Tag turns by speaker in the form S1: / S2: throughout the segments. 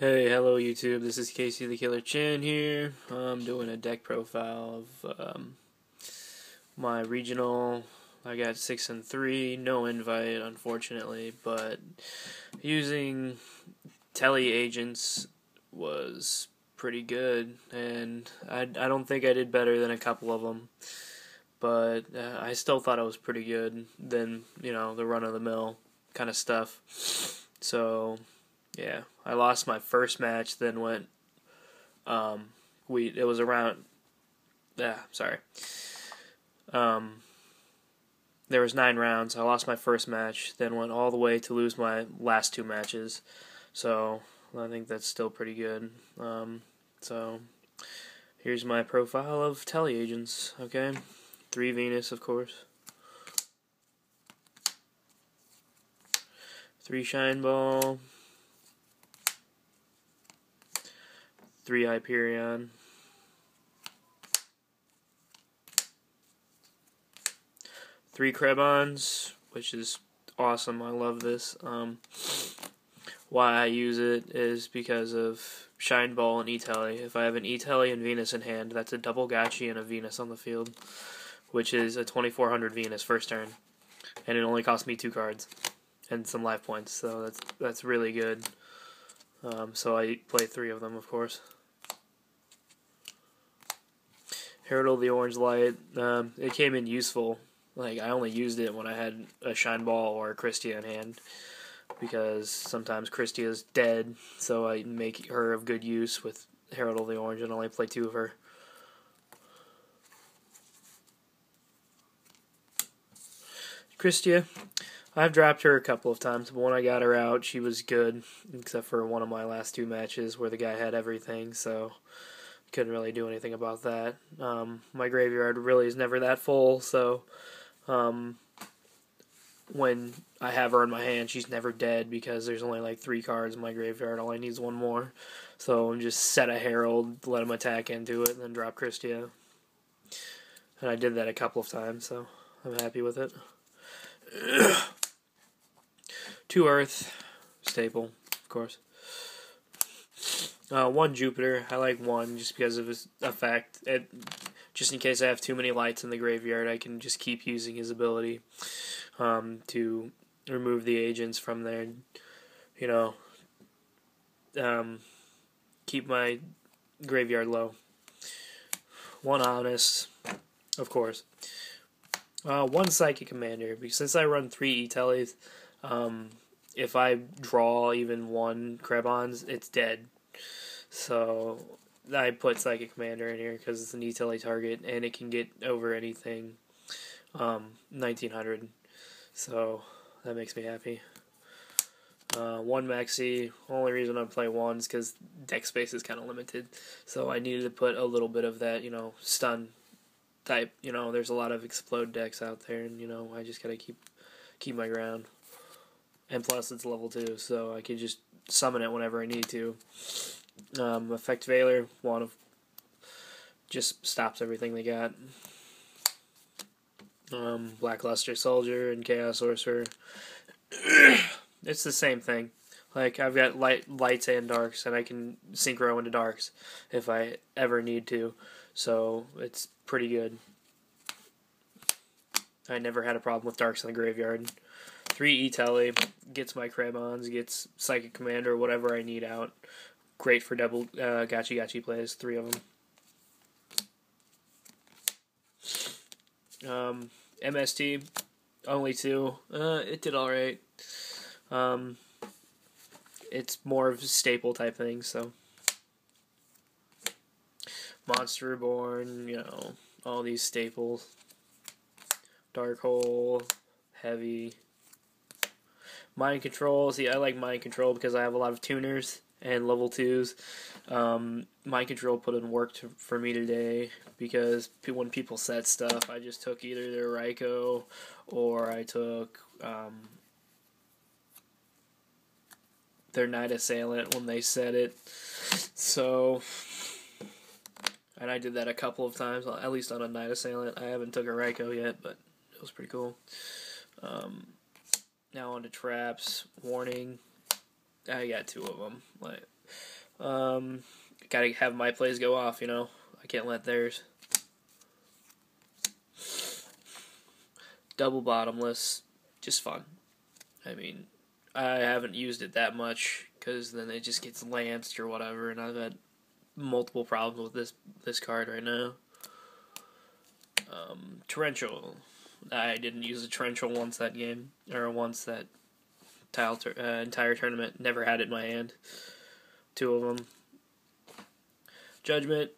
S1: Hey, hello YouTube, this is Casey the Killer Chin here. I'm doing a deck profile of my regional. I got 6-3, no invite unfortunately, but using tele agents was pretty good, and I don't think I did better than a couple of them, but I still thought it was pretty good than, the run-of-the-mill kind of stuff. So yeah, I lost my first match, then went, it was around, sorry. There was 9 rounds. I lost my first match, then went all the way to lose my last 2 matches. So I think that's still pretty good. So here's my profile of tele agents, okay? 3 Venus, of course. 3 Shine Ball. 3 Hyperion, 3 Krebons, which is awesome. I love this. Why I use it is because of Shine Ball and E-Tele. If I have an E-Tele and Venus in hand, that's a double Gachi and a Venus on the field, which is a 2400 Venus first turn, and it only cost me 2 cards and some life points, so that's really good. So I play 3 of them, of course. Herald of the Orange Light, it came in useful. Like, I only used it when I had a Shine Ball or a Christia in hand, because sometimes Christia's dead, so I make her of good use with Herald of the Orange and only play 2 of her. Christia, I've dropped her a couple of times, but when I got her out, she was good, except for one of my last 2 matches where the guy had everything, so couldn't really do anything about that. My graveyard really is never that full, so when I have her in my hand, she's never dead because there's only like 3 cards in my graveyard. All I need is 1 more. So I'm just set a Herald, let him attack into it, and then drop Christia. And I did that a couple of times, so I'm happy with it. 2 Earth, staple, of course. 1 Jupiter. I like 1 just because of his effect. Just in case I have too many lights in the graveyard, I can just keep using his ability to remove the agents from there. Keep my graveyard low. 1 Honest, of course. 1 Psychic Commander, because since I run 3 E-Teles, if I draw even 1 Krebons, it's dead. So I put Psychic Commander in here because it's an E-Tele target, and it can get over anything 1900. So that makes me happy. 1 Maxi. Only reason I play 1 is because deck space is kind of limited. So I needed to put a little bit of that, stun type. There's a lot of explode decks out there, and I just gotta keep my ground. And plus, it's level 2, so I can just summon it whenever I need to. Effect Veiler, just stops everything they got. Blackluster Soldier and Chaos Sorcerer. It's the same thing. Like, I've got lights and darks, and I can synchro into darks if I ever need to. So it's pretty good. I never had a problem with darks in the graveyard. 3 E-Tele, gets my Krebons, gets Psychic Commander, whatever I need out. Great for double Gachi plays, 3 of them. MST, only 2. It did alright. It's more of a staple type thing, so. Monster Reborn, all these staples. Dark Hole, Heavy. Mind Control, see, I like Mind Control because I have a lot of tuners and level 2s. Mind Control put in work for me today because when people set stuff, I just took either their Raikou or I took their Night Assailant when they set it. So, and I did that a couple of times, at least on a Night Assailant. I haven't took a Raikou yet, but it was pretty cool. Now on to traps. Warning. I got two of them. Like, gotta have my plays go off, you know. I can't let theirs. Double bottomless, just fun. I mean, I haven't used it that much because then it just gets lanced or whatever, and I've had multiple problems with this card right now. Torrential. I didn't use a torrential once that game, or once that entire tournament. Never had it in my hand. Two of them. Judgment.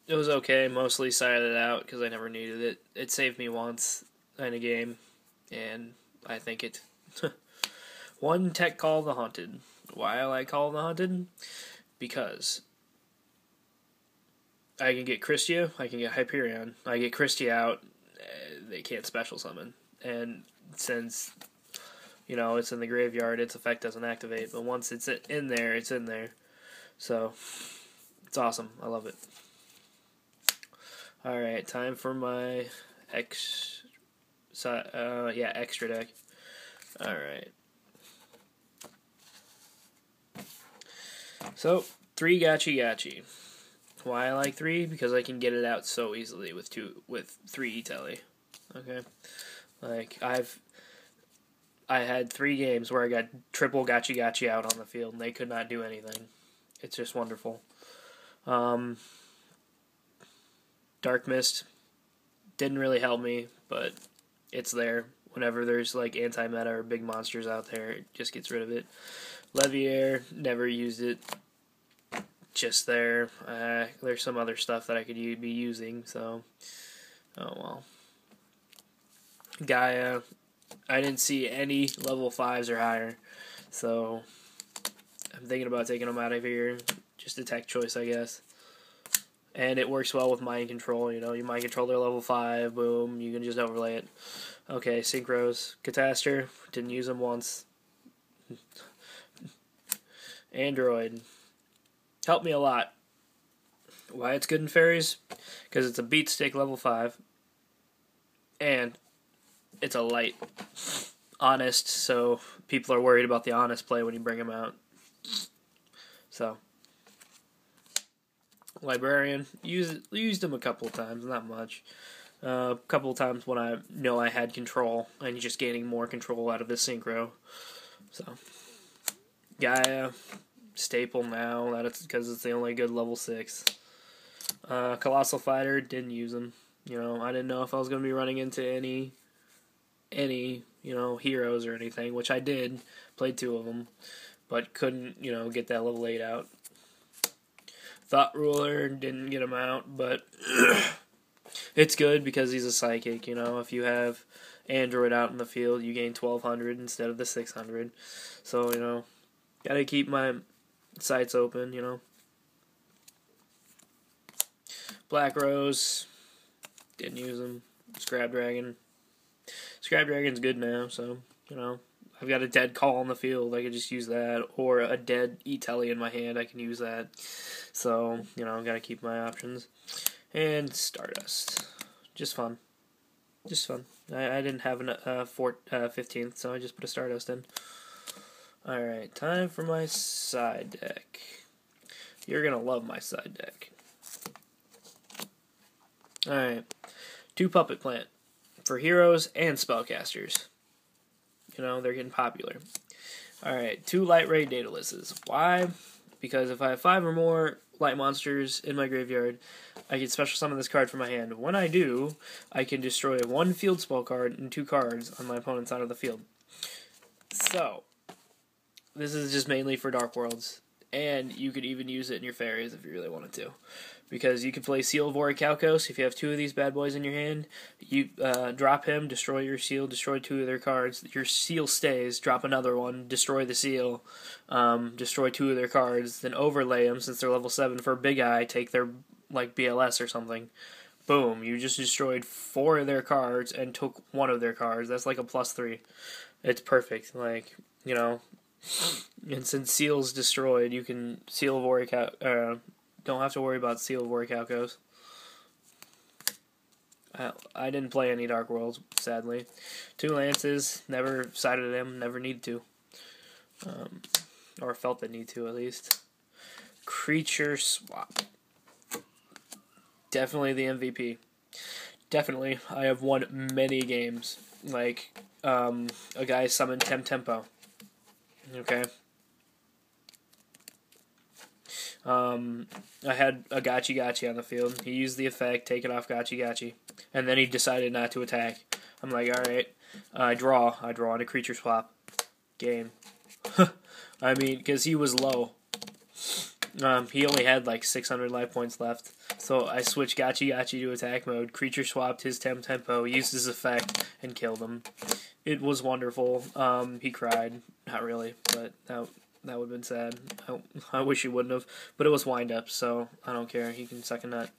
S1: It was okay. Mostly sided it out because I never needed it. It saved me once in a game, and I think it. One tech call the Haunted. Why I like Call the Haunted? Because I can get Christia, I can get Hyperion. I get Christia out, they can't special summon. And since, you know, it's in the graveyard, its effect doesn't activate. But once it's in there, it's in there. So, it's awesome. I love it. Alright, time for my extra deck. Alright. So, 3 Gachi. Why I like 3? Because I can get it out so easily with 3 tele. Okay? Like, I had 3 games where I got triple Gachi out on the field, and they could not do anything. It's just wonderful. Dark Mist didn't really help me, but it's there. Whenever there's, like, anti-meta or big monsters out there, it just gets rid of it. Leviair, never used it. Just there. There's some other stuff that I could be using, so oh well. Gaia, I didn't see any level 5s or higher, so I'm thinking about taking them out of here. Just a tech choice, I guess. And it works well with mind control, you know. You mind control their level 5, boom, you can just overlay it. Okay, Synchros. Catastor, didn't use them once. Android. Helped me a lot. Why it's good in fairies? Because it's a beat stick level 5. And it's a light. Honest, so people are worried about the honest play when you bring them out. So. Librarian. Used them a couple of times, not much. A couple of times when I know I had control, and just gaining more control out of the synchro. So. Gaia. Staple now, that's because it's the only good level 6. Colossal Fighter, didn't use him. You know, I didn't know if I was going to be running into any, you know, heroes or anything, which I did. Played 2 of them, but couldn't, you know, get that level 8 out. Thought Ruler, didn't get him out, but it's good because he's a psychic, you know. If you have Android out in the field, you gain 1200 instead of the 600. So, you know, gotta keep my sights open, you know. Black Rose, didn't use him. Scrap Dragon. Scrap Dragon's good now, so, you know. I've got a dead call on the field, I could just use that. Or a dead E-Tele in my hand, I can use that. So, you know, gotta keep my options. And Stardust. Just fun. Just fun. I didn't have a 15th, so I just put a Stardust in. Alright, time for my side deck. You're gonna love my side deck. Alright. 2 Puppet Plant. For heroes and spellcasters. You know, they're getting popular. Alright, 2 Light Ray Datalists. Why? Because if I have 5 or more light monsters in my graveyard, I can special summon this card from my hand. When I do, I can destroy 1 field spell card and 2 cards on my opponent's side of the field. So, this is just mainly for Dark Worlds, and you could even use it in your fairies if you really wanted to. Because you can play Seal of Orichalcos. If you have 2 of these bad boys in your hand, you drop him, destroy your seal, destroy 2 of their cards. Your seal stays, drop another one, destroy the seal, destroy 2 of their cards, then overlay them since they're level 7 for Big Eye, take their like BLS or something. Boom, you just destroyed 4 of their cards and took 1 of their cards. That's like a +3. It's perfect, like, you know. And since Seal's destroyed, you can Seal of Orichalcos, don't have to worry about Seal of Orichalcos. I didn't play any Dark Worlds, sadly. 2 Lances, never sided them, never need to. or felt the need to at least. Creature swap. Definitely the MVP. Definitely. I have won many games. Like, a guy summoned Tempo. Okay. I had a Gachi on the field. He used the effect, taking off Gachi. And then he decided not to attack. I'm like, alright. I draw on a creature swap. Game. I mean, because he was low. He only had like 600 life points left. So I switched Gachi to attack mode, creature swapped his Tempo, used his effect, and killed him. It was wonderful. He cried. Not really, but that would have been sad. I wish he wouldn't have. But it was wind up, so I don't care. He can suck a nut.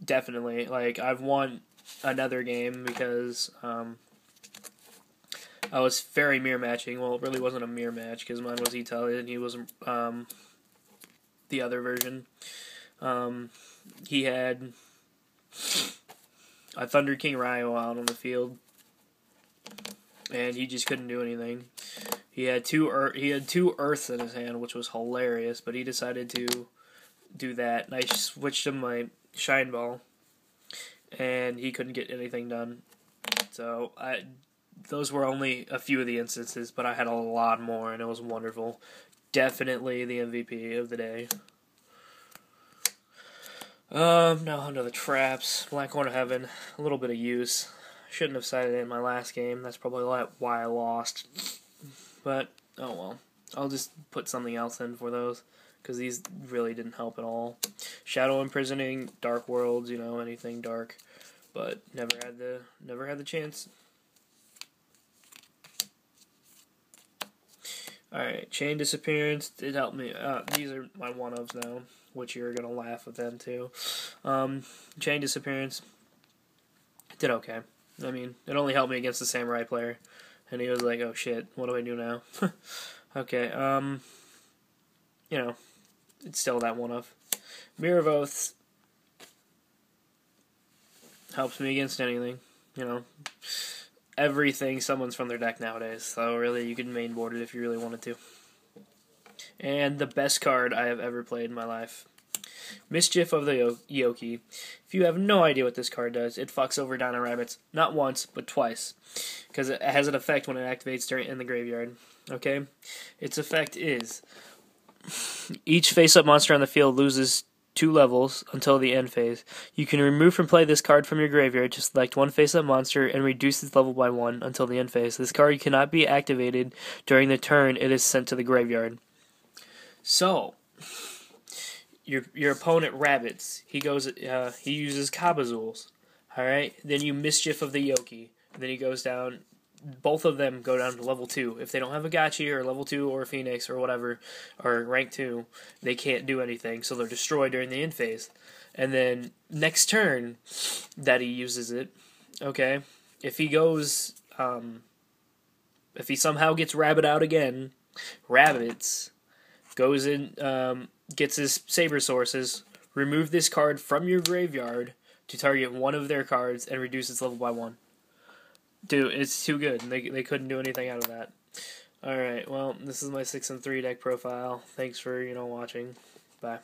S1: Definitely. Like, I've won another game because I was very mirror matching. Well, it really wasn't a mirror match because mine was tele and he was the other version. He had a Thunder King Ryo out on the field, and he just couldn't do anything. He had two Earths in his hand, which was hilarious, but he decided to do that. And I switched him my Shine Ball, and he couldn't get anything done. So those were only a few of the instances, but I had a lot more, and it was wonderful. Definitely the MVP of the day. Now onto the traps. Black Horn of Heaven, a little bit of use. Shouldn't have cited it in my last game. That's probably why I lost. But, oh well. I'll just put something else in for those, because these really didn't help at all. Shadow Imprisoning, Dark Worlds, you know, anything dark. But never had the chance. Alright, Chain Disappearance did help me. These are my one-ofs now, which you're going to laugh at them too. Chain Disappearance did okay. I mean, it only helped me against the Samurai player. And he was like, oh shit, what do I do now? Okay, you know, it's still that one-off. Mirror of Oaths helps me against anything, you know. Everything summons from their deck nowadays, so really you can main board it if you really wanted to. And the best card I have ever played in my life. Mischief of the Yoki. If you have no idea what this card does, it fucks over Dino Rabbits, not once, but twice. Because it has an effect when it activates in the graveyard. Okay? Its effect is, each face-up monster on the field loses 2 levels until the end phase. You can remove from play this card from your graveyard to select one face-up monster and reduce its level by 1 until the end phase. This card cannot be activated during the turn it is sent to the graveyard. So, your opponent rabbits. He uses Kabazools. Alright? Then you Mischief of the Yoki. Then he goes down. Both of them go down to level 2. If they don't have a Gachi or level 2 or a Phoenix or whatever, or rank 2, they can't do anything, so they're destroyed during the end phase. And then next turn that he uses it, okay, if he goes, if he somehow gets Rabbit out again, Rabbits goes in, gets his Saber Sources, remove this card from your graveyard to target one of their cards and reduce its level by 1. Dude, it's too good. They couldn't do anything out of that. Alright, well, this is my 6-3 deck profile. Thanks for, watching. Bye.